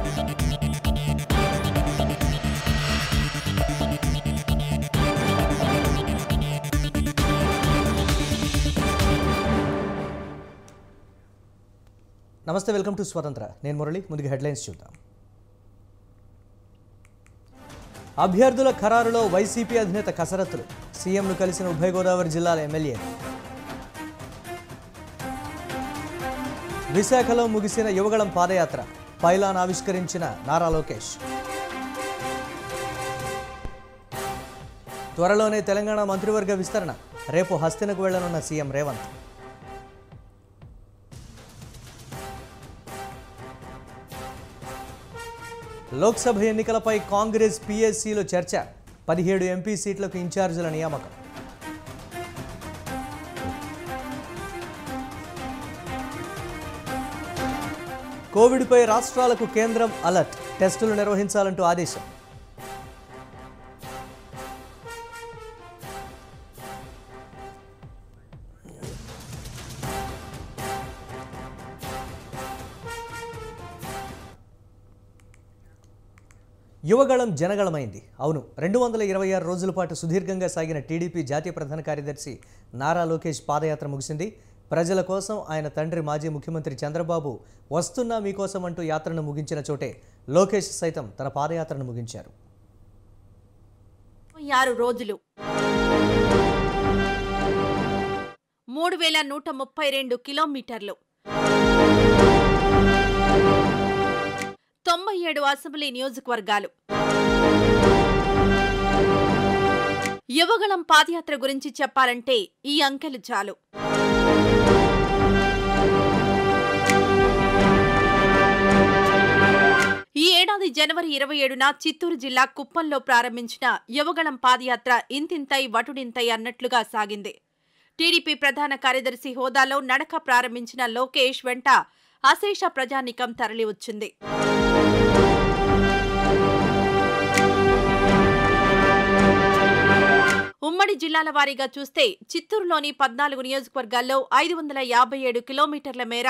నమస్తే, welcome to స్వతంత్ర. నేను మురళి. ముందుగా హెడ్లైన్స్ చూద్దాం. అభ్యర్థుల ఖరారులో వైసీపీ అధినేత కసరత్తులు. సీఎంను కలిసిన ఉభయ గోదావరి జిల్లాల ఎమ్మెల్యేలు. విశాఖలో ముగిసిన యువగళం పాదయాత్ర. పైలాన్ ఆవిష్కరించిన నారా లోకేష్. త్వరలోనే తెలంగాణ మంత్రివర్గ విస్తరణ. రేపు హస్తినకు వెళ్లనున్న సీఎం రేవంత్. లోక్సభ ఎన్నికలపై కాంగ్రెస్ పీఎస్సీలో చర్చ. 17 ఎంపీ సీట్లకు ఇన్ఛార్జీల నియామకం. కోవిడ్పై రాష్ట్రాలకు కేంద్రం అలర్ట్. టెస్టులు నిర్వహించాలంటూ ఆదేశం. యువగళం జనగళమైంది. అవును, 226 రోజుల పాటు సుదీర్ఘంగా సాగిన టీడీపీ జాతీయ ప్రధాన కార్యదర్శి నారా లోకేష్ పాదయాత్ర ముగిసింది. ప్రజల కోసం ఆయన తండ్రి మాజీ ముఖ్యమంత్రి చంద్రబాబు వస్తున్నా మీకోసం అంటూ యాత్రను ముగించిన చోటే లోకేష్ సైతం తన పాదయాత్రను ముగించారు. 6 రోజులు 3132 కిలోమీటర్లు, 97 అసెంబ్లీ నియోజకవర్గాలు. యువగళం పాదయాత్ర గురించి చెప్పాలంటే ఈ అంకెలు చాలు. ఈ ఏడాది జనవరి 27న చిత్తూరు జిల్లా కుప్పంలో ప్రారంభించిన యువగళం పాదయాత్ర ఇంతింతై వటుడింతై అన్నట్లుగా సాగింది. టీడీపీ ప్రధాన కార్యదర్శి హోదాలో నడక ప్రారంభించిన లోకేష్ వెంట అశేష ప్రజానీకం తరలివచ్చింది. ఉమ్మడి జిల్లాల వారీగా చూస్తే చిత్తూరులోని 14 నియోజకవర్గాల్లో 557 కిలోమీటర్ల మేర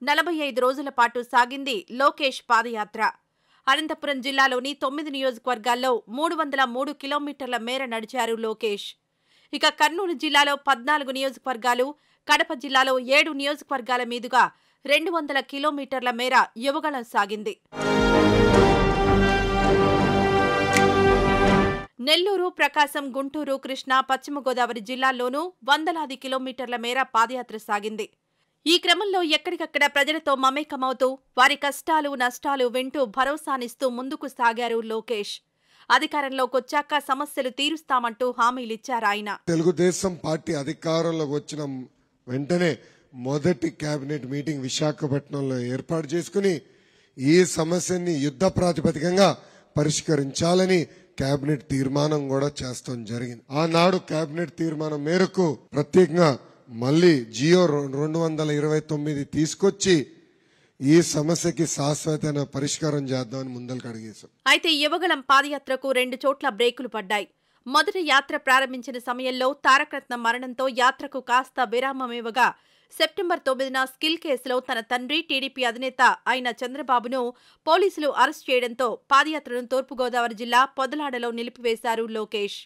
45 రోజుల పాటు సాగింది లోకేష్ పాదయాత్ర. అనంతపురం జిల్లాలోని 9 నియోజకవర్గాల్లో 303 కిలోమీటర్ల మేర నడిచారు లోకేష్. ఇక కర్నూలు జిల్లాలో 14 నియోజకవర్గాలు, కడప జిల్లాలో 7 నియోజకవర్గాల మీదుగా 200 కిలోమీటర్ల మేర యువగళం సాగింది. నెల్లూరు, ప్రకాశం, గుంటూరు, కృష్ణా, పశ్చిమ గోదావరి జిల్లాల్లోనూ వందలాది కిలోమీటర్ల మేర పాదయాత్ర సాగింది. ఈ క్రమంలో ఎక్కడికక్కడ ప్రజలతో మమేకమవుతూ వారి కష్టాలు, నష్టాలు వింటూ భరోసానిస్తూ ముందుకు సాగారు లోకేష్. అధికారంలోకొచ్చాక సమస్యలు తీరుస్తామంటూ హామీలిచ్చారాయన. తెలుగుదేశం పార్టీ అధికారంలోకి వచ్చిన వెంటనే మొదటి కేబినెట్ మీటింగ్ విశాఖపట్నంలో ఏర్పాటు చేసుకుని ఈ సమస్యని యుద్ధ ప్రాతిపదికంగా పరిష్కరించాలని కేబినెట్ తీర్మానం కూడా చేస్తాం జరిగింది. ఆనాడు కేబినెట్ తీర్మానం మేరకు ప్రత్యేకంగా మళ్లీ జియో 229 తీసుకొచ్చి ఈ సమస్యకి శాశ్వతమైన పరిష్కారం చేద్దామని ముందలకు అడిగేశాం. అయితే యువగళం పాదయాత్రకు 2 చోట్ల బ్రేకులు పడ్డాయి. మొదటి యాత్ర ప్రారంభించిన సమయంలో తారకరత్న మరణంతో యాత్రకు కాస్త విరామమివ్వగా సెప్టెంబర్ 9న స్కిల్ కేసులో తన తండ్రి టీడీపీ అధినేత అయిన చంద్రబాబును పోలీసులు అరెస్ట్ చేయడంతో పాదయాత్రను తూర్పుగోదావరి జిల్లా పొదలాడలో నిలిపివేశారు లోకేష్.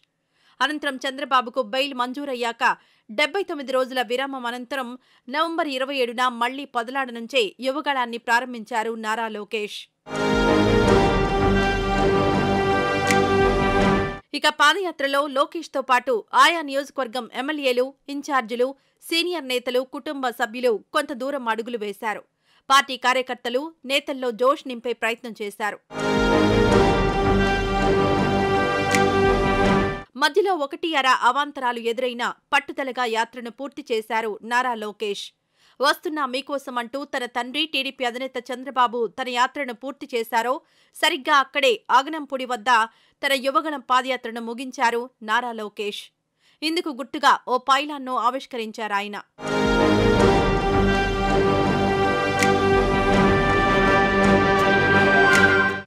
అనంతరం చంద్రబాబుకు బెయిల్ మంజూరయ్యాక 79 రోజుల విరామం అనంతరం నవంబర్ 27న మళ్లీ పొదలాడ నుంచే యువగళాన్ని ప్రారంభించారు నారా లోకేష్. ఇక పాదయాత్రలో లోకేష్తో పాటు ఆయా నియోజకవర్గం ఎమ్మెల్యేలు, ఇన్ఛార్జీలు, సీనియర్ నేతలు, కుటుంబ సభ్యులు కొంత దూరం అడుగులు వేశారు. పార్టీ కార్యకర్తలు, నేతల్లో జోష్ నింపే ప్రయత్నం చేశారు. మధ్యలో 1-2 అవాంతరాలు ఎదురైనా పట్టుదలగా యాత్రను పూర్తి చేశారు నారా లోకేష్. వస్తున్నా మీకోసం అంటూ తన తండ్రి టీడీపీ అధినేత చంద్రబాబు తన యాత్రను పూర్తి చేశారో సరిగ్గా అక్కడే ఆగనంపూడి వద్ద తన యువగళం పాదయాత్రను ముగించారు నారా లోకేష్. ఇందుకు గుర్తుగా ఓ పైలాన్ను ఆవిష్కరించారాయన.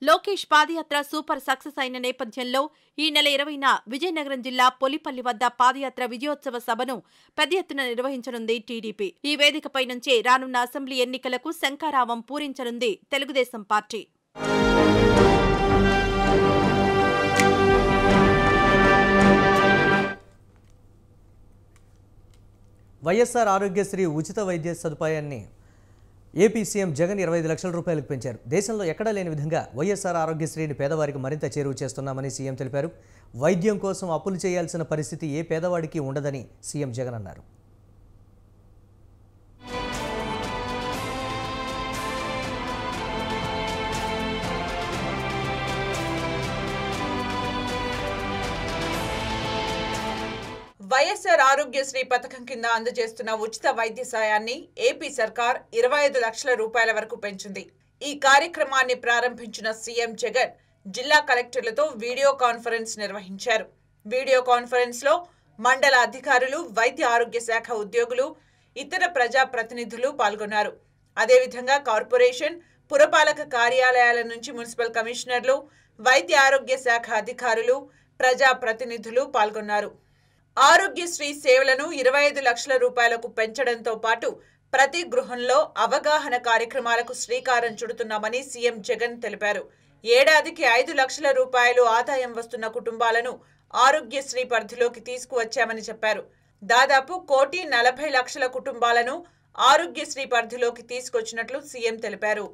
లోకేష్ పాదయాత్ర సూపర్ సక్సెస్ అయిన నేపథ్యంలో ఈ నెల 20న విజయనగరం జిల్లా పొలిపల్లి వద్ద పాదయాత్ర విజయోత్సవ సభను పెద్ద ఎత్తున నిర్వహించనుంది టీడీపీ. ఈ వేదికపై నుంచే రానున్న అసెంబ్లీ ఎన్నికలకు శంఖారావం పూరించనుంది తెలుగుదేశం పార్టీ. వైఎస్ఆర్ ఆరోగ్యశ్రీ ఉచిత వైద్య సదుపాయాన్ని ఏపీ సీఎం జగన్ 25 లక్షల రూపాయలకు పెంచారు. దేశంలో ఎక్కడా లేని విధంగా వైఎస్ఆర్ ఆరోగ్యశ్రీని పేదవారికి మరింత చేరువ చేస్తున్నామని సీఎం తెలిపారు. వైద్యం కోసం అప్పులు చేయాల్సిన పరిస్థితి ఏ పేదవాడికి ఉండదని సీఎం జగన్ అన్నారు. వైఎస్ఆర్ ఆరోగ్యశ్రీ పథకం కింద అందజేస్తున్న ఉచిత వైద్య సాయాన్ని ఏపీ సర్కార్ 25 లక్షల రూపాయల వరకు పెంచింది. ఈ కార్యక్రమాన్ని ప్రారంభించిన సీఎం జగన్ జిల్లా కలెక్టర్లతో వీడియో కాన్ఫరెన్స్ నిర్వహించారు. వీడియో కాన్ఫరెన్స్ లో మండల అధికారులు, వైద్య ఆరోగ్య శాఖ ఉద్యోగులు, ఇతర ప్రజా ప్రతినిధులు పాల్గొన్నారు. అదేవిధంగా కార్పొరేషన్, పురపాలక కార్యాలయాల నుంచి మున్సిపల్ కమిషనర్లు, వైద్య ఆరోగ్య శాఖ అధికారులు, ప్రజా ప్రతినిధులు పాల్గొన్నారు. ఆరోగ్యశ్రీ సేవలను 25 లక్షల రూపాయలకు పెంచడంతో పాటు ప్రతి గృహంలో అవగాహన కార్యక్రమాలకు శ్రీకారం చుడుతున్నామని సీఎం జగన్ తెలిపారు. ఏడాదికి 5 లక్షల రూపాయలు ఆదాయం వస్తున్న కుటుంబాలను ఆరోగ్యశ్రీ పరిధిలోకి తీసుకువచ్చామని చెప్పారు. దాదాపు 1,40,00,000 కుటుంబాలను ఆరోగ్యశ్రీ పరిధిలోకి తీసుకొచ్చినట్లు సీఎం తెలిపారు.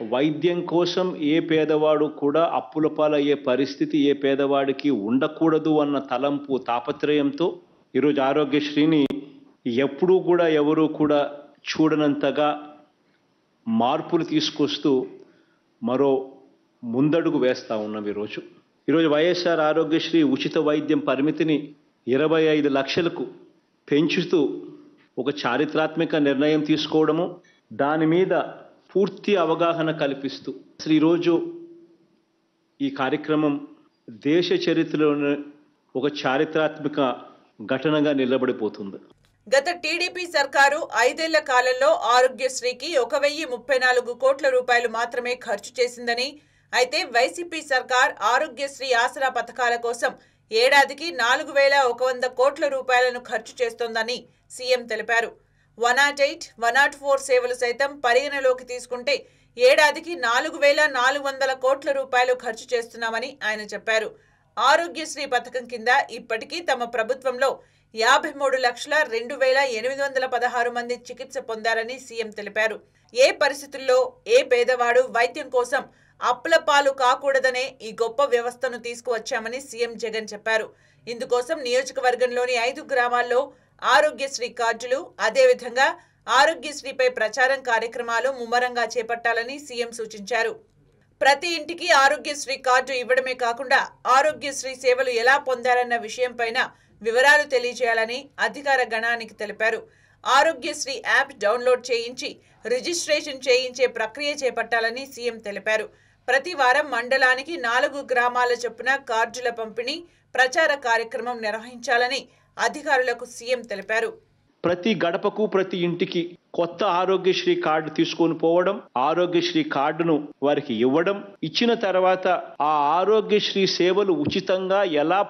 వైద్యం కోసం ఏ పేదవాడు కూడా అప్పుల పాలయ్యే పరిస్థితి ఏ పేదవాడికి ఉండకూడదు అన్న తలంపు, తాపత్రయంతో ఈరోజు ఆరోగ్యశ్రీని ఎప్పుడూ కూడా ఎవరూ కూడా చూడనంతగా మార్పులు తీసుకొస్తూ మరో ముందడుగు వేస్తూ ఉన్నాం. ఈరోజు వైఎస్ఆర్ ఆరోగ్యశ్రీ ఉచిత వైద్యం పరిమితిని 25 లక్షలకు పెంచుతూ ఒక చారిత్రాత్మక నిర్ణయం తీసుకోవడము, దాని మీద పూర్తి అవగాహన కల్పిస్తూ అసలు ఈరోజు ఈ కార్యక్రమం దేశ చరిత్రలోనే ఒక చారిత్రాత్మక ఘటనగా నిలబడిపోతుంది. గత టీడీపీ సర్కారు 5 ఏళ్ల కాలంలో ఆరోగ్యశ్రీకి 1,034 కోట్ల రూపాయలు మాత్రమే ఖర్చు చేసిందని, అయితే వైసీపీ సర్కార్ ఆరోగ్యశ్రీ ఆసరా పథకాల కోసం ఏడాదికి 4,100 కోట్ల రూపాయలను ఖర్చు చేస్తోందని సీఎం తెలిపారు. 108, 104 సేవలు సైతం పరిగణలోకి తీసుకుంటే ఏడాదికి 4,400 కోట్ల రూపాయలు ఖర్చు చేస్తున్నామని ఆయన చెప్పారు. ఆరోగ్యశ్రీ పథకం కింద ఇప్పటికీ తమ ప్రభుత్వంలో 53,02,816 మంది చికిత్స పొందారని సీఎం తెలిపారు. ఏ పరిస్థితుల్లో ఏ పేదవాడు వైద్యం కోసం అప్పుల పాలు కాకూడదనే ఈ గొప్ప వ్యవస్థను తీసుకువచ్చామని సీఎం జగన్ చెప్పారు. ఇందుకోసం నియోజకవర్గంలోని 5 గ్రామాల్లో ఆరోగ్యశ్రీ కార్డులు, అదేవిధంగా ఆరోగ్యశ్రీపై ప్రచారం కార్యక్రమాలు ముమ్మరంగా చేపట్టాలని సీఎం సూచించారు. ప్రతి ఇంటికి ఆరోగ్యశ్రీ కార్డు ఇవ్వడమే కాకుండా ఆరోగ్యశ్రీ సేవలు ఎలా పొందారన్న విషయంపైన వివరాలు తెలియజేయాలని అధికార గణానికి తెలిపారు. ఆరోగ్యశ్రీ యాప్ డౌన్లోడ్ చేయించి రిజిస్ట్రేషన్ చేయించే ప్రక్రియ చేపట్టాలని సీఎం తెలిపారు. ప్రతి వారం మండలానికి 4 గ్రామాల చొప్పున కార్డుల పంపిణీ, ప్రచార కార్యక్రమం నిర్వహించాలని అధికారులకు సీఎం తెలిపారు. ప్రతి గడపకు, ప్రతి ఇంటికి కొత్త ఆరోగ్యశ్రీ కార్డు తీసుకొని పోవడం, ఆరోగ్యశ్రీ కార్డును వారికి ఇవ్వడం, ఇచ్చిన తర్వాత ఆ ఆరోగ్యశ్రీ సేవలు ఉచితంగా ఎలా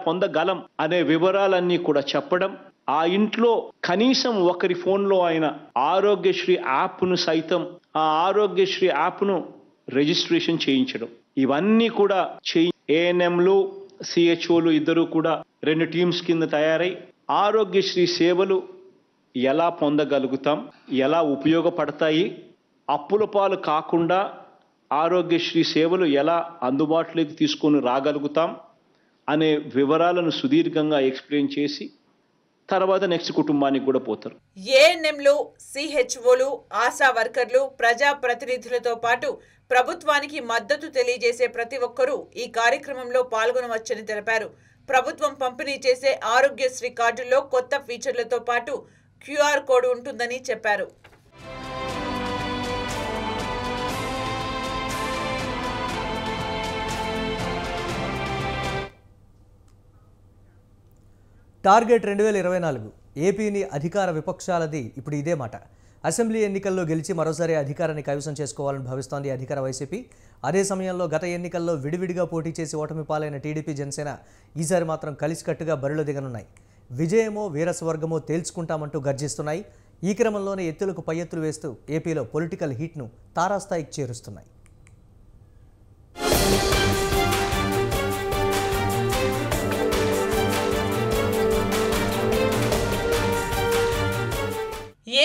పొందగలం అనే వివరాలన్నీ కూడా చెప్పడం, ఆ ఇంట్లో కనీసం ఒకరి ఫోన్లో అయిన ఆరోగ్యశ్రీ యాప్ను సైతం ఆ ఆరోగ్యశ్రీ యాప్ను రిజిస్ట్రేషన్ చేయించడం, ఇవన్నీ కూడా ఏఎన్ఎంలు, సిహెచ్ఓలు ఇద్దరు కూడా 2 టీమ్స్ కింద తయారై ఆరోగ్యశ్రీ సేవలు ఎలా పొందగలుగుతాం, ఎలా ఉపయోగపడతాయి, అప్పుల పాలు కాకుండా ఆరోగ్యశ్రీ సేవలు ఎలా అందుబాటులోకి తీసుకొని రాగలుగుతాం అనే వివరాలను సుదీర్ఘంగా ఎక్స్ప్లెయిన్ చేసి తర్వాత నెక్స్ట్ కుటుంబానికి కూడా పోతారు. ఏఎన్ఎంలు, సిహెచ్ఓలు, ఆశా వర్కర్లు, ప్రజా ప్రతినిధులతో పాటు ప్రభుత్వానికి మద్దతు తెలియజేసే ప్రతి ఒక్కరూ ఈ కార్యక్రమంలో పాల్గొనవచ్చని తెలిపారు. ప్రభుత్వం పంపిణీ చేసే ఆరోగ్యశ్రీ కార్డుల్లో కొత్త ఫీచర్లతో పాటు QR కోడ్ ఉంటుందని చెప్పారు. టార్గెట్ 2024 ఏపీని అధికార విపక్షాలది ఇప్పుడు ఇదే మాట. అసెంబ్లీ ఎన్నికల్లో గెలిచి మరోసారి అధికారాన్ని కైవసం చేసుకోవాలని భావిస్తోంది అధికార వైసీపీ. అదే సమయంలో గత ఎన్నికల్లో విడివిడిగా పోటీ చేసి ఓటమి పాలైన టీడీపీ, జనసేన ఈసారి మాత్రం కలిసికట్టుగా బరిలో దిగనున్నాయి. విజయమో వీరస్వర్గమో తేల్చుకుంటామంటూ గర్జిస్తున్నాయి. ఈ క్రమంలోనే ఎత్తులకు పై ఎత్తులు వేస్తూ ఏపీలో పొలిటికల్ హీట్ను తారాస్థాయికి చేరుస్తున్నాయి.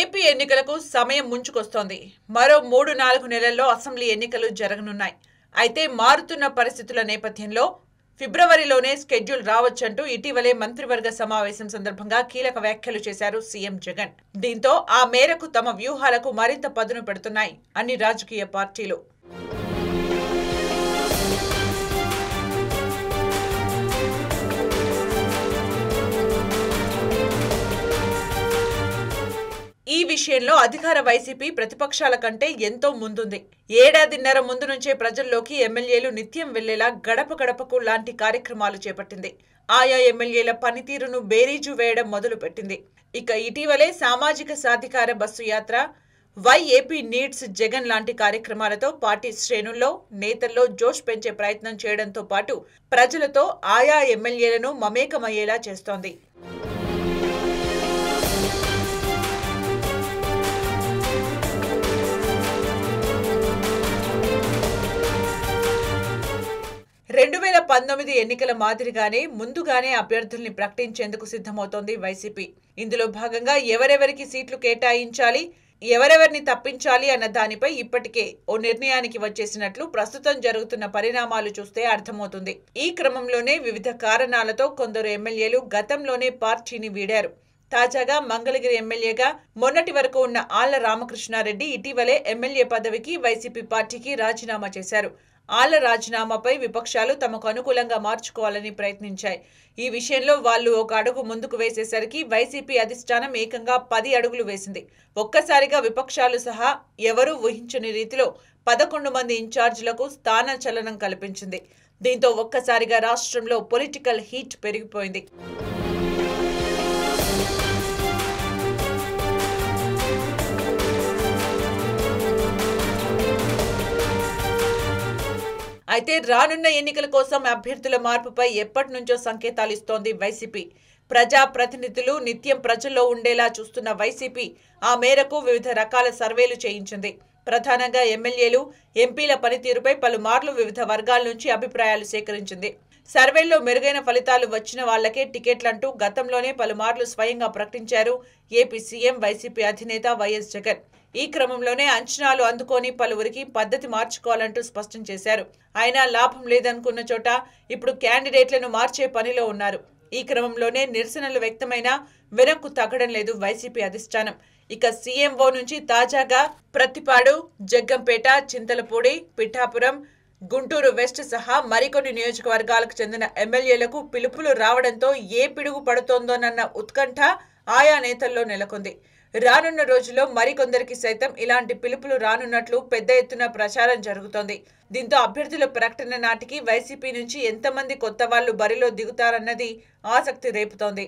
ఏపీ ఎన్నికలకు సమయం ముంచుకొస్తోంది. మరో 3-4 నెలల్లో అసెంబ్లీ ఎన్నికలు జరగనున్నాయి. అయితే మారుతున్న పరిస్థితుల నేపథ్యంలో ఫిబ్రవరిలోనే స్కెడ్యూల్ రావచ్చంటూ ఇటీవలే మంత్రివర్గ సమావేశం సందర్భంగా కీలక వ్యాఖ్యలు చేశారు సీఎం జగన్. దీంతో ఆ మేరకు తమ వ్యూహాలకు మరింత పదును పెడుతున్నాయి అన్ని రాజకీయ పార్టీలు. ఈ విషయంలో అధికార వైసీపీ ప్రతిపక్షాల కంటే ఎంతో ముందుంది. ఏడాదిన్నర ముందు నుంచే ప్రజల్లోకి ఎమ్మెల్యేలు నిత్యం వెళ్లేలా గడప గడపకు లాంటి కార్యక్రమాలు చేపట్టింది. ఆయా ఎమ్మెల్యేల పనితీరును బేరీజు వేయడం మొదలుపెట్టింది. ఇక ఇటీవలే సామాజిక సాధికార బస్సు యాత్ర, వై ఏపీ నీడ్స్ జగన్ లాంటి కార్యక్రమాలతో పార్టీ శ్రేణుల్లో నేతల్లో జోష్ పెంచే ప్రయత్నం చేయడంతో పాటు ప్రజలతో ఆయా ఎమ్మెల్యేలను మమేకమయ్యేలా చేస్తోంది. ఎన్నికల మాదిరిగానే ముందుగానే అభ్యర్థుల్ని ప్రకటించేందుకు సిద్ధమవుతోంది వైసీపీ. ఇందులో భాగంగా ఎవరెవరికి సీట్లు కేటాయించాలి, ఎవరెవరిని తప్పించాలి అన్న దానిపై ఇప్పటికే ఓ నిర్ణయానికి వచ్చేసినట్లు ప్రస్తుతం జరుగుతున్న పరిణామాలు చూస్తే అర్థమవుతుంది. ఈ క్రమంలోనే వివిధ కారణాలతో కొందరు ఎమ్మెల్యేలు గతంలోనే పార్టీని వీడారు. తాజాగా మంగళగిరి ఎమ్మెల్యేగా మొన్నటి వరకు ఉన్న ఆళ్ల రామకృష్ణారెడ్డి ఇటీవలే ఎమ్మెల్యే పదవికి వైసీపీ పార్టీకి రాజీనామా చేశారు. ఆళ్ల రాజీనామాపై విపక్షాలు తమకు అనుకూలంగా మార్చుకోవాలని ప్రయత్నించాయి. ఈ విషయంలో వాళ్లు ఒక అడుగు ముందుకు వేసేసరికి వైసీపీ అధిష్టానం ఏకంగా 10 అడుగులు వేసింది. ఒక్కసారిగా విపక్షాలు సహా ఎవరూ ఊహించని రీతిలో 11 మంది ఇన్ఛార్జీలకు స్థాన చలనం కల్పించింది. దీంతో ఒక్కసారిగా రాష్ట్రంలో పొలిటికల్ హీట్ పెరిగిపోయింది. అయితే రానున్న ఎన్నికల కోసం అభ్యర్థుల మార్పుపై ఎప్పటి నుంచో సంకేతాలు ఇస్తోంది వైసీపీ. ప్రజా ప్రతినిధులు నిత్యం ప్రజల్లో ఉండేలా చూస్తున్న వైసీపీ ఆ మేరకు వివిధ రకాల సర్వేలు చేయించింది. ప్రధానంగా ఎమ్మెల్యేలు, ఎంపీల పనితీరుపై పలుమార్లు వివిధ వర్గాల నుంచి అభిప్రాయాలు సేకరించింది. సర్వేల్లో మెరుగైన ఫలితాలు వచ్చిన వాళ్లకే టికెట్లంటూ గతంలోనే పలుమార్లు స్వయంగా ప్రకటించారు ఏపీ సీఎం వైసీపీ అధినేత వైఎస్ జగన్. ఈ క్రమంలోనే అంచనాలు అందుకొని పలువురికి పద్ధతి మార్చుకోవాలంటూ స్పష్టం చేశారు. అయినా లాభం లేదనుకున్న చోట ఇప్పుడు క్యాండిడేట్లను మార్చే పనిలో ఉన్నారు. ఈ క్రమంలోనే నిరసనలు వ్యక్తమైనా వెనక్కు తగ్గడం లేదు వైసీపీ అధిష్టానం. ఇక సీఎంఓ నుంచి తాజాగా ప్రతిపాడు, జగ్గంపేట, చింతలపూడి, పిఠాపురం, గుంటూరు వెస్ట్ సహా మరికొన్ని నియోజకవర్గాలకు చెందిన ఎమ్మెల్యేలకు పిలుపులు రావడంతో ఏ పిడుగు పడుతోందోనన్న ఉత్కంఠ ఆయా నేతల్లో నెలకొంది. రానున్న రోజుల్లో మరికొందరికి సైతం ఇలాంటి పిలుపులు రానున్నట్లు పెద్ద ఎత్తున ప్రచారం జరుగుతోంది. దీంతో అభ్యర్థుల ప్రకటన నాటికి వైసీపీ నుంచి ఎంతమంది కొత్త వాళ్లు బరిలో దిగుతారన్నది ఆసక్తి రేపుతోంది.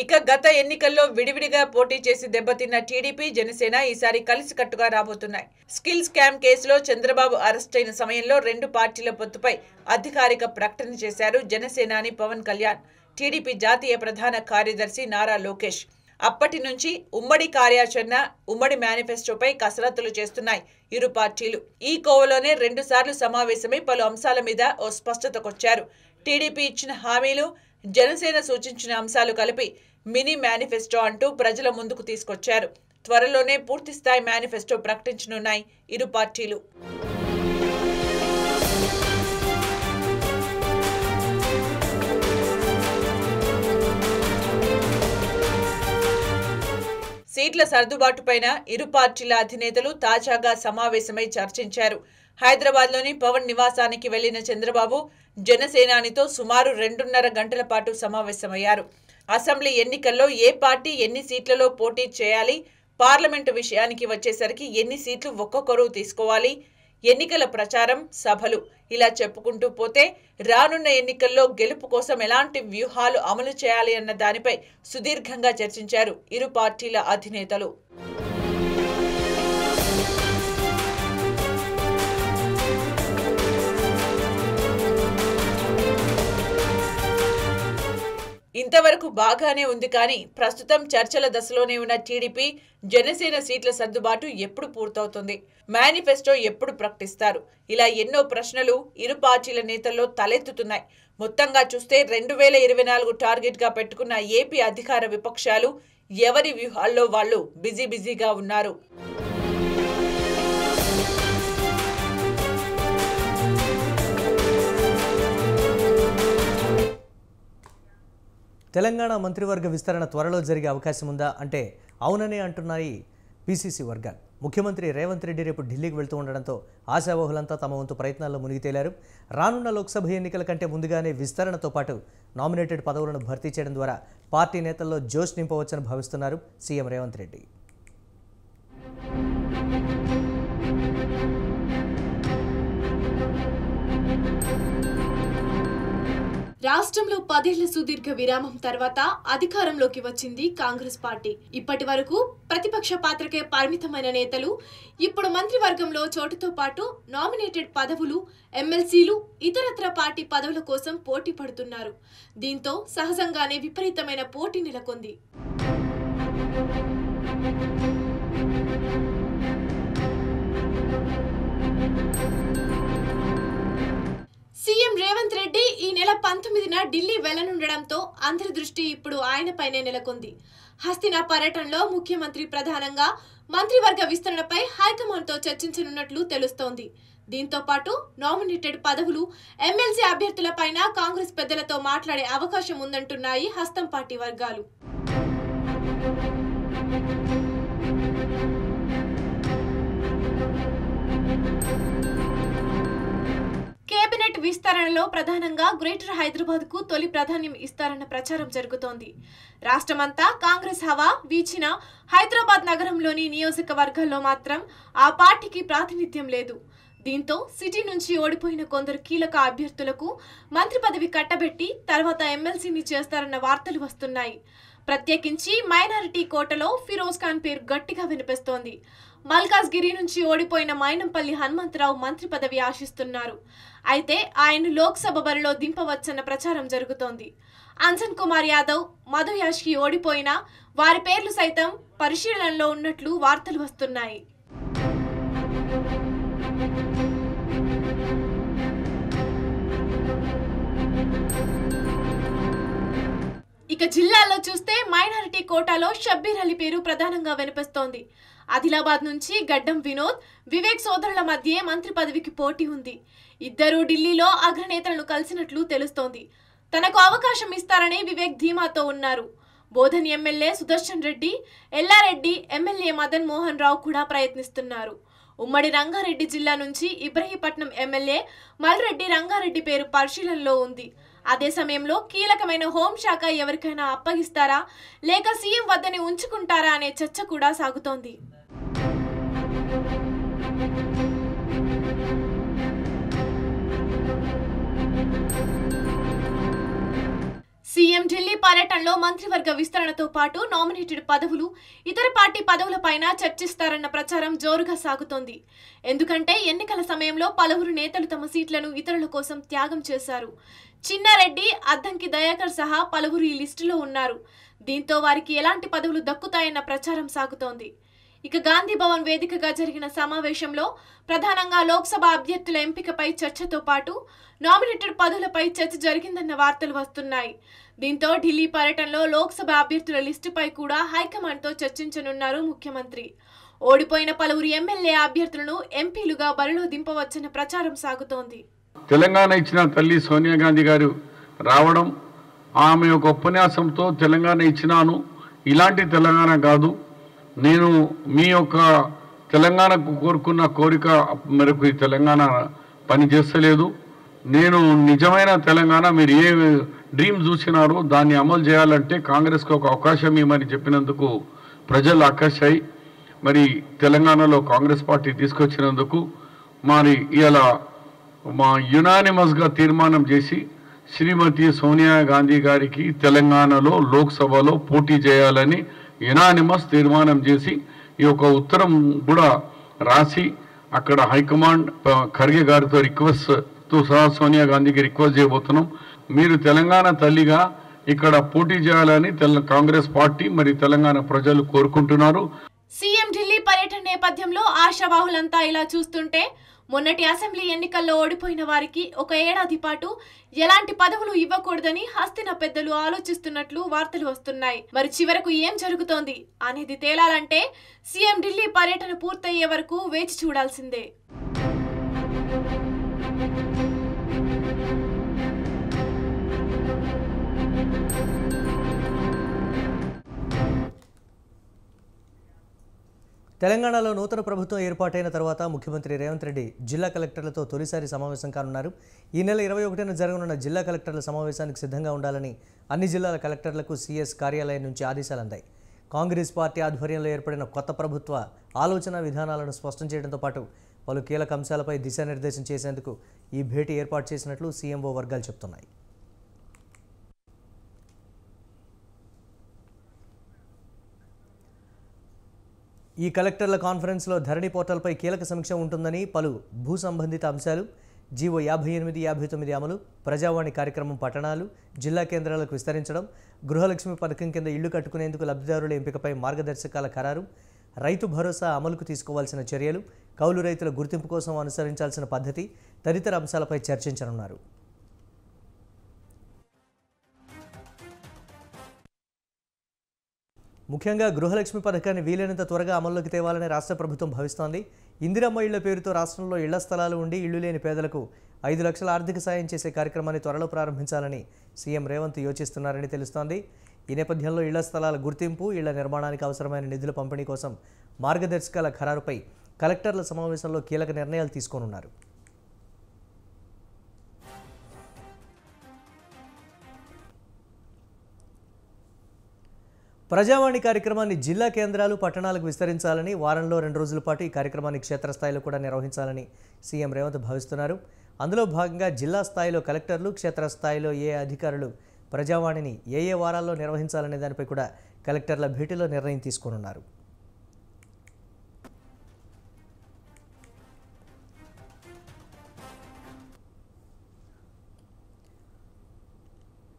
ఇక గత ఎన్నికల్లో విడివిడిగా పోటీ చేసి దెబ్బతిన్న టీడీపీ, జనసేన ఈసారి కలిసికట్టుగా రాబోతున్నాయి. స్కిల్ స్కామ్ కేసులో చంద్రబాబు అరెస్ట్ అయిన సమయంలో 2 పార్టీల పొత్తుపై అధికారిక ప్రకటన చేశారు జనసేనాని పవన్ కళ్యాణ్, టీడీపీ జాతీయ ప్రధాన కార్యదర్శి నారా లోకేష్. అప్పటి నుంచి ఉమ్మడి కార్యాచరణ, ఉమ్మడి మేనిఫెస్టోపై కసరత్తులు చేస్తున్నాయి ఇరు పార్టీలు. ఈ కోవలోనే 2 సార్లు సమావేశమై పలు అంశాల మీద ఓ స్పష్టతకొచ్చారు. టీడీపీ ఇచ్చిన హామీలు, జనసేన సూచించిన అంశాలు కలిపి మినీ మేనిఫెస్టో అంటూ ప్రజల ముందుకు తీసుకొచ్చారు. త్వరలోనే పూర్తిస్థాయి మేనిఫెస్టో ప్రకటించనున్నాయి ఇరు పార్టీలు. సీట్ల సర్దుబాటుపైన ఇరు పార్టీల అధినేతలు తాజాగా సమావేశమై చర్చించారు. హైదరాబాద్లోని పవన్ నివాసానికి వెళ్లిన చంద్రబాబు జనసేనానితో సుమారు 2.5 గంటల పాటు సమావేశమయ్యారు. అసెంబ్లీ ఎన్నికల్లో ఏ పార్టీ ఎన్ని సీట్లలో పోటీ చేయాలి, పార్లమెంటు విషయానికి వచ్చేసరికి ఎన్ని సీట్లు ఒక్కొక్కరు తీసుకోవాలి, ఎన్నికల ప్రచారం, సభలు ఇలా చెప్పుకుంటూ పోతే రానున్న ఎన్నికల్లో గెలుపు కోసం ఎలాంటి వ్యూహాలు అమలు చేయాలి అన్న దానిపై సుదీర్ఘంగా చర్చించారు ఇరు పార్టీల అధినేతలు. ఇంతవరకు బాగానే ఉంది కానీ ప్రస్తుతం చర్చల దశలోనే ఉన్న టీడీపీ జనసేన సీట్ల సర్దుబాటు ఎప్పుడు పూర్తవుతుంది, మేనిఫెస్టో ఎప్పుడు ప్రకటిస్తారు, ఇలా ఎన్నో ప్రశ్నలు ఇరు పార్టీల నేతల్లో తలెత్తుతున్నాయి. మొత్తంగా చూస్తే 2024 టార్గెట్ గా పెట్టుకున్న ఏపీ అధికార విపక్షాలు ఎవరి వ్యూహాల్లో వాళ్ళు బిజీగా ఉన్నారు. తెలంగాణ మంత్రివర్గ విస్తరణ త్వరలో జరిగే అవకాశం ఉందా అంటే అవుననే అంటున్నాయి పీసీసీ వర్గాలు. ముఖ్యమంత్రి రేవంత్ రెడ్డి రేపు ఢిల్లీకి వెళ్తూ ఉండడంతో ఆశావహులంతా తమ వంతు ప్రయత్నాల్లో మునిగి తేలారు. రానున్న లోక్సభ ఎన్నికల కంటే ముందుగానే విస్తరణతో పాటు నామినేటెడ్ పదవులను భర్తీ చేయడం ద్వారా పార్టీ నేతల్లో జోష్ నింపవచ్చని భావిస్తున్నారు సీఎం రేవంత్ రెడ్డి. రాష్ట్రంలో 10 ఏళ్ల సుదీర్ఘ విరామం తర్వాత అధికారంలోకి వచ్చింది కాంగ్రెస్ పార్టీ. ఇప్పటి వరకు ప్రతిపక్ష పాత్రకే పరిమితమైన నేతలు ఇప్పుడు మంత్రివర్గంలో చోటుతో పాటు నామినేటెడ్ పదవులు, ఎమ్మెల్సీలు, ఇతరత్ర పార్టీ పదవుల కోసం పోటీ పడుతున్నారు. దీంతో సహజంగానే విపరీతమైన పోటీ నెలకొంది. సీఎం రేవంత్ రెడ్డి ఈ నెల 19న ఢిల్లీ వెళ్లనుండడంతో అందరి దృష్టి ఇప్పుడు ఆయనపైనే నెలకొంది. హస్తినా పర్యటనలో ముఖ్యమంత్రి ప్రధానంగా మంత్రివర్గ విస్తరణపై హైకమాండ్తో చర్చించనున్నట్లు తెలుస్తోంది. దీంతో పాటు నామినేటెడ్ పదవులు, ఎమ్మెల్సీ అభ్యర్థులపైన కాంగ్రెస్ పెద్దలతో మాట్లాడే అవకాశం ఉందంటున్నాయి హస్తం పార్టీ వర్గాలు. కేబినెట్ విస్తరణలో ప్రధానంగా గ్రేటర్ హైదరాబాద్ కు తొలి ప్రాధాన్యం ఇస్తారన్న ప్రచారం జరుగుతోంది. రాష్ట్రమంతా కాంగ్రెస్ హవా వీచిన హైదరాబాద్ నగరంలోని నియోజకవర్గాల్లో మాత్రం ఆ పార్టీకి ప్రాతినిధ్యం లేదు. దీంతో సిటీ నుంచి ఓడిపోయిన కొందరు కీలక అభ్యర్థులకు మంత్రి పదవి కట్టబెట్టి తర్వాత ఎమ్మెల్సీని చేస్తారన్న వార్తలు వస్తున్నాయి. ప్రత్యేకించి మైనారిటీ కోటలో ఫిరోజ్ ఖాన్ పేరు గట్టిగా వినిపిస్తోంది. మల్కాజ్గిరి నుంచి ఓడిపోయిన మైనంపల్లి హనుమంతరావు మంత్రి పదవి ఆశిస్తున్నారు. అయితే ఆయన లోక్సభ బరిలో దింపవచ్చన్న ప్రచారం జరుగుతోంది. అంజన్ కుమార్ యాదవ్, మధు యాష్కి ఓడిపోయినా వారి పేర్లు సైతం పరిశీలనలో ఉన్నట్లు వార్తలు వస్తున్నాయి. ఇక జిల్లాల్లో చూస్తే మైనారిటీ కోటాలో షబ్బీర్ అలీ పేరు ప్రధానంగా వినిపిస్తోంది. ఆదిలాబాద్ నుంచి గడ్డం వినోద్, వివేక్ సోదరుల మధ్య మంత్రి పదవికి పోటీ ఉంది. ఇద్దరూ ఢిల్లీలో అగ్రనేతలను కలిసినట్లు తెలుస్తోంది. తనకు అవకాశం ఇస్తారని వివేక్ ధీమాతో ఉన్నారు. బోధన్ ఎమ్మెల్యే సుదర్శన్ రెడ్డి, ఎల్లారెడ్డి, ఎమ్మెల్యే మదన్ మోహన్ రావు కూడా ప్రయత్నిస్తున్నారు. ఉమ్మడి రంగారెడ్డి జిల్లా నుంచి ఇబ్రహీపట్నం ఎమ్మెల్యే మల్రెడ్డి రంగారెడ్డి పేరు పరిశీలనలో ఉంది. అదే సమయంలో కీలకమైన హోంశాఖ ఎవరికైనా అప్పగిస్తారా లేక సీఎం వద్దనే ఉంచుకుంటారా అనే చర్చ కూడా సాగుతోంది. సీఎం ఢిల్లీ పర్యటనలో మంత్రివర్గ విస్తరణతో పాటు నామినేటెడ్ పదవులు, ఇతర పార్టీ పదవులపైన చర్చిస్తారన్న ప్రచారం జోరుగా సాగుతోంది. ఎందుకంటే ఎన్నికల సమయంలో పలువురు నేతలు తమ సీట్లను ఇతరుల కోసం త్యాగం చేశారు. చిన్నారెడ్డి, అద్దంకి దయాకర్ సహా పలువురు ఈ లిస్టులో ఉన్నారు. దీంతో వారికి ఎలాంటి పదవులు దక్కుతాయన్న ప్రచారం సాగుతోంది. ఇక గాంధీ భవన్ వేదికగా జరిగిన సమావేశంలో ప్రధానంగా లోక్సభ అభ్యర్థుల ఎంపికపై చర్చతో పాటు నామినేటెడ్ పదవులపై చర్చ జరిగిందన్న వార్తలు వస్తున్నాయి. దీంతో ఢిల్లీ పర్యటనలో లోక్సభ అభ్యర్థుల లిస్టుపై కూడా హైకమాండ్తో చర్చించనున్నారు ముఖ్యమంత్రి. ఓడిపోయిన పలువురు ఎమ్మెల్యే అభ్యర్థులను ఎంపీలుగా బరిలో దింపవచ్చన్న ప్రచారం సాగుతోంది. తెలంగాణ ఇచ్చిన తల్లి సోనియా గాంధీ గారు రావడం, ఆమె ఒక ఉపన్యాసంతో తెలంగాణ ఇచ్చినాను, ఇలాంటి తెలంగాణ కాదు, నేను మీ యొక్క తెలంగాణకు కోరుకున్న కోరిక మేరకు ఈ తెలంగాణ పని చేస్తలేదు, నేను నిజమైన తెలంగాణ మీరు ఏ డ్రీమ్ చూసినారో దాన్ని అమలు చేయాలంటే కాంగ్రెస్కి ఒక అవకాశం ఇవ్వమని చెప్పినందుకు ప్రజలు ఆకర్షాయి. మరి తెలంగాణలో కాంగ్రెస్ పార్టీ తీసుకొచ్చినందుకు మరి ఇలా మా యునానిమస్గా తీర్మానం చేసి శ్రీమతి సోనియా గాంధీ గారికి తెలంగాణలో లోక్సభలో పోటీ చేయాలని యునానిమస్ తీర్మానం చేసి ఈ యొక్క ఉత్తరం కూడా రాసి అక్కడ హైకమాండ్ ఖర్గే గారితో రిక్వెస్ట్తో సహా సోనియా గాంధీకి రిక్వెస్ట్ చేయబోతున్నాం. మీరు తెలంగాణ తల్లిగా ఇక్కడ పోటీ చేయాలని కాంగ్రెస్ పార్టీ మరి తెలంగాణ ప్రజలు కోరుకుంటున్నారు. సీఎం ఢిల్లీ పర్యటన నేపథ్యంలో ఆశావాహులంతా ఇలా చూస్తుంటే మొన్నటి అసెంబ్లీ ఎన్నికల్లో ఓడిపోయిన వారికి ఒక ఏడాది పాటు ఎలాంటి పదవులు ఇవ్వకూడదని హస్తిన పెద్దలు ఆలోచిస్తున్నట్లు వార్తలు వస్తున్నాయి. మరి చివరకు ఏం జరుగుతోంది అనేది తేలాలంటే సీఎం ఢిల్లీ పర్యటన పూర్తయ్యే వరకు వేచి చూడాల్సిందే. తెలంగాణలో నూతన ప్రభుత్వం ఏర్పాటైన తర్వాత ముఖ్యమంత్రి రేవంత్ రెడ్డి జిల్లా కలెక్టర్లతో తొలిసారి సమావేశం కానున్నారు. ఈ నెల 21న జరగనున్న జిల్లా కలెక్టర్ల సమావేశానికి సిద్ధంగా ఉండాలని అన్ని జిల్లాల కలెక్టర్లకు సీఎస్ కార్యాలయం నుంచి ఆదేశాలు అందాయి. కాంగ్రెస్ పార్టీ ఆధ్వర్యంలో ఏర్పడిన కొత్త ప్రభుత్వ ఆలోచన విధానాలను స్పష్టం చేయడంతో పాటు పలు కీలక అంశాలపై దిశానిర్దేశం చేసేందుకు ఈ భేటీ ఏర్పాటు చేసినట్లు సీఎంఓ వర్గాలు చెబుతున్నాయి. ఈ కలెక్టర్ల కాన్ఫరెన్స్లో ధరణి పోర్టల్పై కీలక సమీక్ష ఉంటుందని, పలు భూ సంబంధిత అంశాలు, జీవో 58, 59 అమలు, ప్రజావాణి కార్యక్రమం పట్టణాలు, జిల్లా కేంద్రాలకు విస్తరించడం, గృహలక్ష్మి పథకం కింద ఇళ్లు కట్టుకునేందుకు లబ్ధిదారుల ఎంపికపై మార్గదర్శకాల ఖరారు, రైతు భరోసా అమలుకు తీసుకోవాల్సిన చర్యలు, కౌలు రైతుల గుర్తింపు కోసం అనుసరించాల్సిన పద్ధతి తదితర అంశాలపై చర్చించనున్నారు. ముఖ్యంగా గృహలక్ష్మి పథకాన్ని వీలైనంత త్వరగా అమల్లోకి తేవాలని రాష్ట్ర ప్రభుత్వం భావిస్తోంది. ఇందిరమ్మ ఇళ్ల పేరుతో రాష్ట్రంలో ఇళ్ల స్థలాలు ఉండి ఇళ్లు లేని పేదలకు 5 లక్షల ఆర్థిక సాయం చేసే కార్యక్రమాన్ని త్వరలో ప్రారంభించాలని సీఎం రేవంత్ యోచిస్తున్నారని తెలుస్తోంది. ఈ నేపథ్యంలో ఇళ్ల స్థలాల గుర్తింపు, ఇళ్ల నిర్మాణానికి అవసరమైన నిధుల పంపిణీ కోసం మార్గదర్శకాల ఖరారుపై కలెక్టర్ల సమావేశంలో కీలక నిర్ణయాలు తీసుకోనున్నారు. ప్రజావాణి కార్యక్రమాన్ని జిల్లా కేంద్రాలు, పట్టణాలకు విస్తరించాలని, వారంలో 2 రోజుల పాటు ఈ కార్యక్రమాన్ని క్షేత్రస్థాయిలో కూడా నిర్వహించాలని సీఎం రేవంత్ భావిస్తున్నారు. అందులో భాగంగా జిల్లా స్థాయిలో కలెక్టర్లు, క్షేత్రస్థాయిలో అధికారులు ప్రజావాణిని ఏ వారాల్లో నిర్వహించాలనే దానిపై కూడా కలెక్టర్ల భేటీలో నిర్ణయం తీసుకోనున్నారు.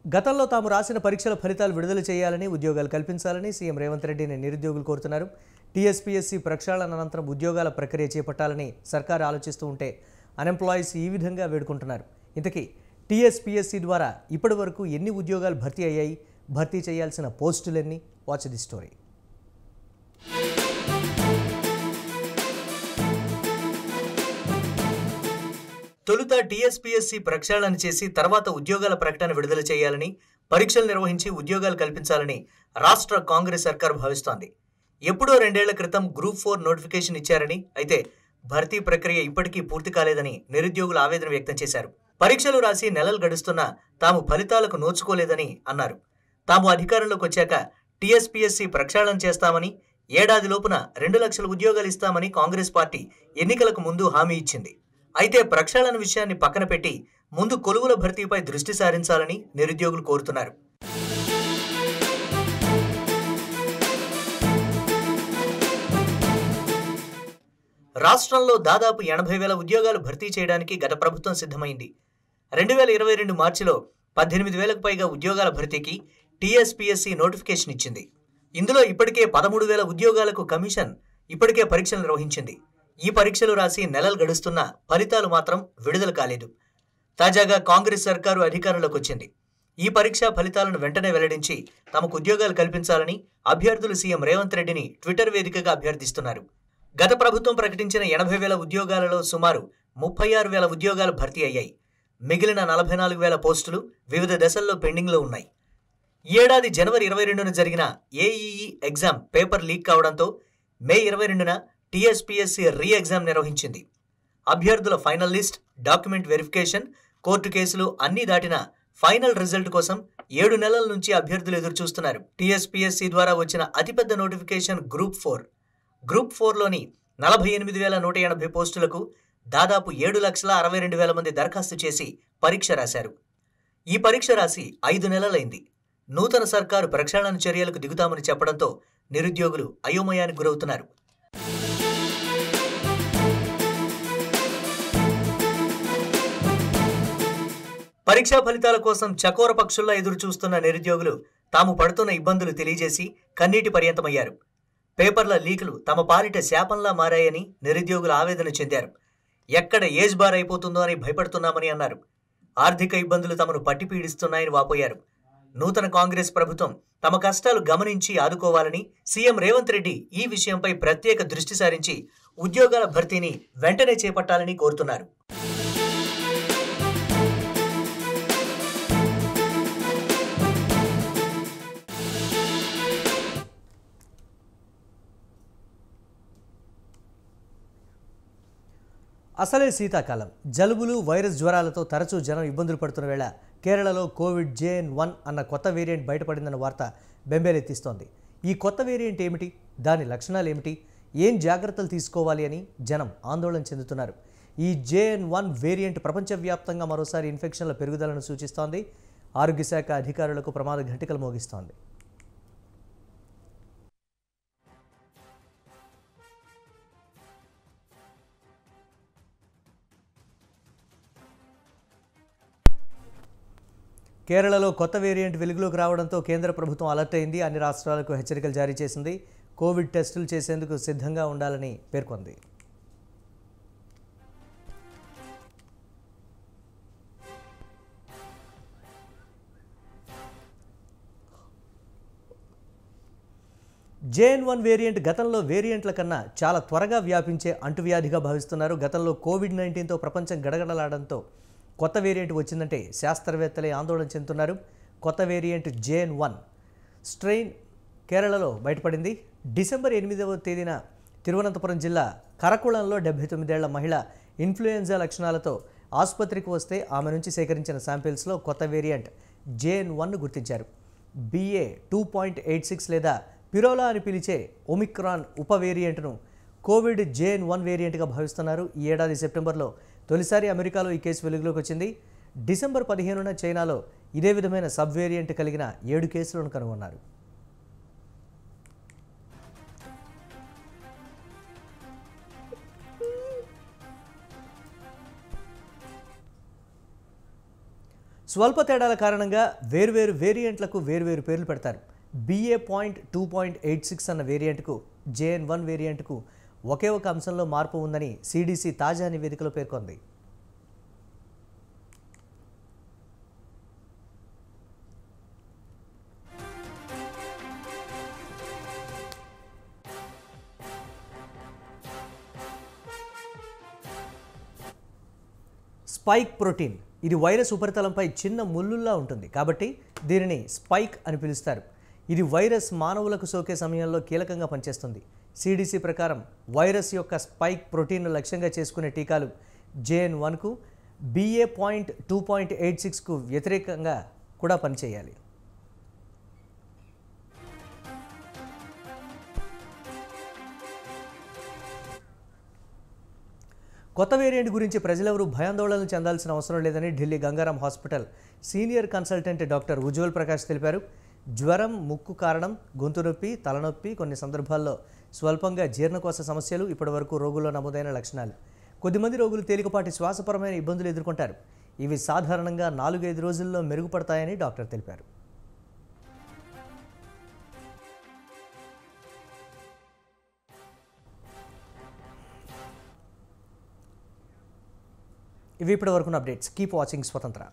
గతంలో తాము రాసిన పరీక్షల ఫలితాలు విడుదల చేయాలని, ఉద్యోగాలు కల్పించాలని సీఎం రేవంత్ రెడ్డిని నిరుద్యోగులు కోరుతున్నారు. టీఎస్పీఎస్సీ ప్రక్షాళన అనంతరం ఉద్యోగాల ప్రక్రియ చేపట్టాలని సర్కారు ఆలోచిస్తూ ఉంటే అన్ఎంప్లాయీస్ ఈ విధంగా వేడుకుంటున్నారు. ఇంతకీ టీఎస్పీఎస్సీ ద్వారా ఇప్పటి వరకు ఎన్ని ఉద్యోగాలు భర్తీ అయ్యాయి, భర్తీ చేయాల్సిన పోస్టులెన్ని? Watch the story. తొలుత టీఎస్పీఎస్సీ ప్రక్షాళన చేసి తర్వాత ఉద్యోగాల ప్రకటన విడుదల చేయాలని, పరీక్షలు నిర్వహించి ఉద్యోగాలు కల్పించాలని రాష్ట్ర కాంగ్రెస్ సర్కారు భావిస్తోంది. ఎప్పుడో 2 ఏళ్ల క్రితం గ్రూప్ 4 నోటిఫికేషన్ ఇచ్చారని, అయితే భర్తీ ప్రక్రియ ఇప్పటికీ పూర్తి కాలేదని నిరుద్యోగులు ఆవేదన వ్యక్తం చేశారు. పరీక్షలు రాసి నెలలు గడుస్తున్నా తాము ఫలితాలకు నోచుకోలేదని అన్నారు. తాము అధికారంలోకి వచ్చాక టీఎస్పీఎస్సీ ప్రక్షాళన చేస్తామని, ఏడాదిలోపున 2 లక్షల ఉద్యోగాలు ఇస్తామని కాంగ్రెస్ పార్టీ ఎన్నికలకు ముందు హామీ ఇచ్చింది. అయితే ప్రక్షాళన విషయాన్ని పక్కన పెట్టి ముందు కొలువుల భర్తీపై దృష్టి సారించాలని నిరుద్యోగులు కోరుతున్నారు. రాష్ట్రంలో దాదాపు 80,000 ఉద్యోగాలు భర్తీ చేయడానికి గత ప్రభుత్వం సిద్ధమైంది. 2022 మార్చిలో 18,000కు పైగా ఉద్యోగాల భర్తీకి టీఎస్పీఎస్సీ నోటిఫికేషన్ ఇచ్చింది. ఇందులో ఇప్పటికే 13,000 ఉద్యోగాలకు కమిషన్ ఇప్పటికే పరీక్షలు నిర్వహించింది. ఈ పరీక్షలు రాసి నెలలు గడుస్తున్నా ఫలితాలు మాత్రం విడుదల కాలేదు. తాజాగా కాంగ్రెస్ సర్కారు అధికారంలోకి వచ్చింది. ఈ పరీక్షా ఫలితాలను వెంటనే వెల్లడించి తమకు ఉద్యోగాలు కల్పించాలని అభ్యర్థులు సీఎం రేవంత్ రెడ్డిని ట్విట్టర్ వేదికగా అభ్యర్థిస్తున్నారు. గత ప్రభుత్వం ప్రకటించిన 80,000 ఉద్యోగాలలో సుమారు 36,000 ఉద్యోగాలు భర్తీ అయ్యాయి. మిగిలిన 44,000 పోస్టులు వివిధ దశల్లో పెండింగ్లో ఉన్నాయి. ఈ ఏడాది జనవరి 22న జరిగిన ఏఈఈ ఎగ్జామ్ పేపర్ లీక్ కావడంతో మే 22న టీఎస్పీఎస్సీ రీ ఎగ్జామ్ నిర్వహించింది. అభ్యర్థుల final list, document verification, court కేసులు అన్నీ దాటిన ఫైనల్ రిజల్ట్ కోసం 7 నెలల నుంచి అభ్యర్థులు ఎదురుచూస్తున్నారు. టీఎస్పీఎస్సీ ద్వారా వచ్చిన అతిపెద్ద నోటిఫికేషన్ గ్రూప్ 4. గ్రూప్ 4లోని 48,180 పోస్టులకు దాదాపు 7,62,000 మంది దరఖాస్తు చేసి పరీక్ష రాశారు. ఈ పరీక్ష రాసి 5 నెలలైంది. నూతన సర్కారు ప్రక్షాళన చర్యలకు దిగుతామని చెప్పడంతో నిరుద్యోగులు అయోమయానికి గురవుతున్నారు. పరీక్షా ఫలితాల కోసం చకోర పక్షుల్లా ఎదురు చూస్తున్న నిరుద్యోగులు తాము పడుతున్న ఇబ్బందులు తెలియజేసి కన్నీటి పర్యంతమయ్యారు. పేపర్ల లీకులు తమ పాలిట శాపంలా మారాయని నిరుద్యోగులు ఆవేదన చెందారు. ఎక్కడ ఏజ్ బార్ అయిపోతుందో అని భయపడుతున్నామని అన్నారు. ఆర్థిక ఇబ్బందులు తమను పట్టి పీడిస్తున్నాయని వాపోయారు. నూతన కాంగ్రెస్ ప్రభుత్వం తమ కష్టాలు గమనించి ఆదుకోవాలని సీఎం రేవంత్ రెడ్డి ఈ విషయంపై ప్రత్యేక దృష్టి సారించి ఉద్యోగాల భర్తీని వెంటనే చేపట్టాలని కోరుతున్నారు. అసలే శీతాకాలం. జలుబులు, వైరస్ జ్వరాలతో తరచూ జనం ఇబ్బందులు పడుతున్న వేళ కేరళలో కోవిడ్ JN.1 అన్న కొత్త వేరియంట్ బయటపడిందన్న వార్త బెంబేలెత్తిస్తోంది. ఈ కొత్త వేరియంట్ ఏమిటి, దాని లక్షణాలు ఏమిటి, ఏం జాగ్రత్తలు తీసుకోవాలి అని జనం ఆందోళన చెందుతున్నారు. ఈ JN.1 వేరియంట్ ప్రపంచవ్యాప్తంగా మరోసారి ఇన్ఫెక్షన్ల పెరుగుదలను సూచిస్తోంది. ఆరోగ్య శాఖ అధికారులకు ప్రమాద ఘంటికలు మోగిస్తోంది. కేరళలో కొత్త వేరియంట్ వెలుగులోకి రావడంతో కేంద్ర ప్రభుత్వం అలర్ట్ అయింది. అన్ని రాష్ట్రాలకు హెచ్చరికలు జారీ చేసింది. కోవిడ్ టెస్టులు చేసేందుకు సిద్ధంగా ఉండాలని పేర్కొంది. JN.1 వేరియంట్ గతంలో వేరియంట్ల కన్నా చాలా త్వరగా వ్యాపించే అంటువ్యాధిగా భావిస్తున్నారు. గతంలో కోవిడ్-19తో ప్రపంచం గడగడలాడడంతో కొత్త వేరియంట్ వచ్చిందంటే శాస్త్రవేత్తలే ఆందోళన చెందుతున్నారు. కొత్త వేరియంట్ JN.1 స్ట్రెయిన్ కేరళలో బయటపడింది. డిసెంబర్ 8వ తేదీన తిరువనంతపురం జిల్లా కరకుళంలో 79 ఏళ్ల మహిళ ఇన్ఫ్లుయెంజా లక్షణాలతో ఆసుపత్రికి వస్తే ఆమె నుంచి సేకరించిన శాంపిల్స్లో కొత్త వేరియంట్ JN.1ను గుర్తించారు. BA.2.86 లేదా పిరోలా అని పిలిచే ఒమిక్రాన్ ఉప వేరియంట్ను కోవిడ్ JN.1 వేరియంట్గా భావిస్తున్నారు. ఈ ఏడాది సెప్టెంబర్లో తొలిసారి అమెరికాలో ఈ కేసు వెలుగులోకి వచ్చింది. డిసెంబర్ 15న చైనాలో ఇదే విధమైన సబ్ వేరియంట్ కలిగిన 7 కేసులను కనుగొన్నారు. స్వల్ప తేడాల కారణంగా వేర్వేరు వేరియంట్లకు వేర్వేరు పేర్లు పెడతారు. BA.2.86 అన్న వేరియంట్కు JN.1 వేరియంట్కు ఒకే ఒక అంశంలో మార్పు ఉందని CDC తాజా నివేదికలో పేర్కొంది. స్పైక్ ప్రోటీన్ ఇది వైరస్ ఉపరితలంపై చిన్న ముల్లుల్లా ఉంటుంది కాబట్టి దీనిని స్పైక్ అని పిలుస్తారు. ఇది వైరస్ మానవులకు సోకే సమయంలో కీలకంగా పనిచేస్తుంది. CDC ప్రకారం వైరస్ యొక్క స్పైక్ ప్రోటీన్ను లక్ష్యంగా చేసుకునే టీకాలు JN.1కు BA.2.86కు వ్యతిరేకంగా కూడా పనిచేయాలి. కొత్త వేరియంట్ గురించి ప్రజలెవరూ భయాందోళనలు చెందాల్సిన అవసరం లేదని Delhi Gangaram hospital senior consultant doctor Ujjwal Prakash తెలిపారు. జ్వరం, ముక్కు కారణం, గొంతు నొప్పి, తలనొప్పి, కొన్ని సందర్భాల్లో స్వల్పంగా జీర్ణకోశ సమస్యలు ఇప్పటివరకు రోగుల్లో నమోదైన లక్షణాలు. కొద్దిమంది రోగులు తేలికపాటి శ్వాసపరమైన ఇబ్బందులు ఎదుర్కొంటారు. ఇవి సాధారణంగా 4-5 రోజుల్లో మెరుగుపడతాయని డాక్టర్ తెలిపారు. ఇవి ఇప్పటివరకున్న అప్డేట్స్. కీప్ వాచింగ్ స్వతంత్ర.